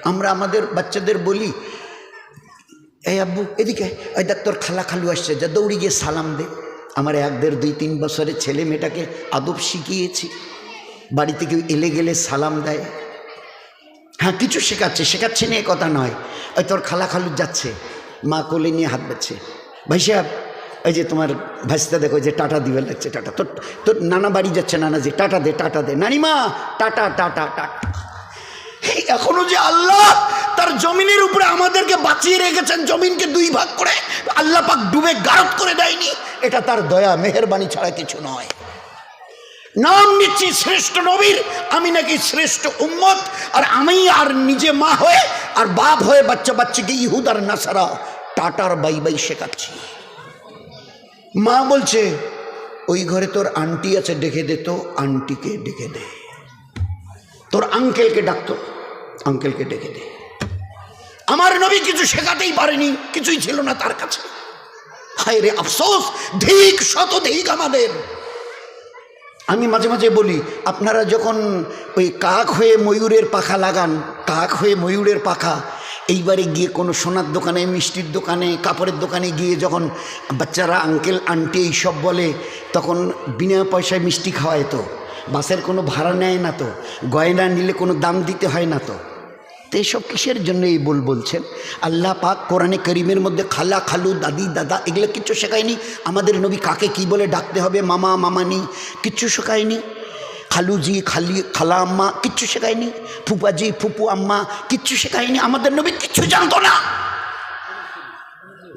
আমরা আমাদের বাচ্চাদের বলি, এই আব্বু এদিকে, ওই দেখ তোর খালা খালু আসছে, যা দৌড়ি গিয়ে সালাম দে। আমার 1, 1.5, 2, 3 বছরের ছেলে মেয়েটাকে আদব শিখিয়েছি। বাড়িতে কেউ এলে গেলে সালাম দেয়। হ্যাঁ, কিছু শেখাচ্ছে নিয়ে কথা নয়। ওই তোর খালা খালু যাচ্ছে, মা কোলে নিয়ে হাত বাচ্ছে, ভাই সাহেব ওই যে তোমার ভাইস্তা দেখো যে টাটা দিবে লাগছে, টাটা তোর তোর নানা বাড়ি যাচ্ছে, নানাজি টাটা দে নানিমা টাটা টাটা টাটা। এখনো যে আল্লাহ তার জমিনের উপরে আমাদেরকে বাঁচিয়ে রেখেছেন, জমিনকে 2 ভাগ করে, আল্লাহ পাক ডুবে গারদ করে দেয়নি, এটা তার দয়া মেহেরবানি ছাড়া কিছু নয়। নাম নিচ্ছি শ্রেষ্ঠ নবীর, আমি নাকি শ্রেষ্ঠ উম্মত, আর আমি আর নিজে মা হয়ে আর বাপ হয়ে বাচ্চাকে ইহুদ আর নাসারা টাটার বাই বাই শেখাচ্ছি। মা বলছে ওই ঘরে তোর আন্টি আছে, ডেকে দে তো, আন্টিকে ডেকে দে। তোর আঙ্কেলকে ডাকতো, আঙ্কেলকে ডেকে দে। আমার নবী কিছু শেখাতেই পারেনি, কিছুই ছিল না তার কাছে। হায় রে আফসোস, ধিক শত ধিক আমাদের। আমি মাঝে মাঝে বলি, আপনারা যখন ওই কাক হয়ে ময়ূরের পাখা লাগান, কাক হয়ে ময়ূরের পাখা, এইবারে গিয়ে কোনো সোনার দোকানে, মিষ্টির দোকানে, কাপড়ের দোকানে গিয়ে যখন বাচ্চারা আঙ্কেল আন্টি এইসব বলে, তখন বিনা পয়সায় মিষ্টি খাওয়ায় তো, বাসের কোনো ভাড়া নেয় না তো, গয়না নিলে কোনো দাম দিতে হয় না তো। তো এইসব কিসের জন্য এই বলছেন? আল্লাহ পাক কোরআনে করিমের মধ্যে খালা খালু দাদি দাদা এগুলো কিচ্ছু শেখায়নি। আমাদের নবী কাকে কি বলে ডাকতে হবে, মামা মামানি কিচ্ছু শেখায়নি। খালুজি খালা আম্মা কিচ্ছু শেখায়নি। ফুপাজি ফুপু আম্মা কিচ্ছু শেখায়নি। আমাদের নবী কিচ্ছু জানতো না।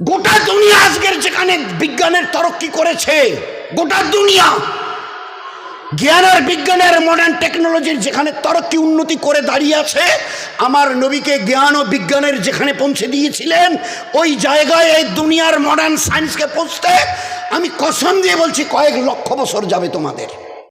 গোটা দুনিয়া আজকের যেখানে বিজ্ঞানের তরক্কি করেছে, গোটা দুনিয়া জ্ঞান আর বিজ্ঞানের মডার্ন টেকনোলজির যেখানে তরক্কি উন্নতি করে দাঁড়িয়ে আছে, আমার নবীকে জ্ঞান ও বিজ্ঞানের যেখানে পৌঁছে দিয়েছিলেন, ওই জায়গায় এই দুনিয়ার মডার্ন সায়েন্সকে পৌঁছতে আমি কসম দিয়ে বলছি কয়েক লক্ষ বছর যাবে তোমাদের।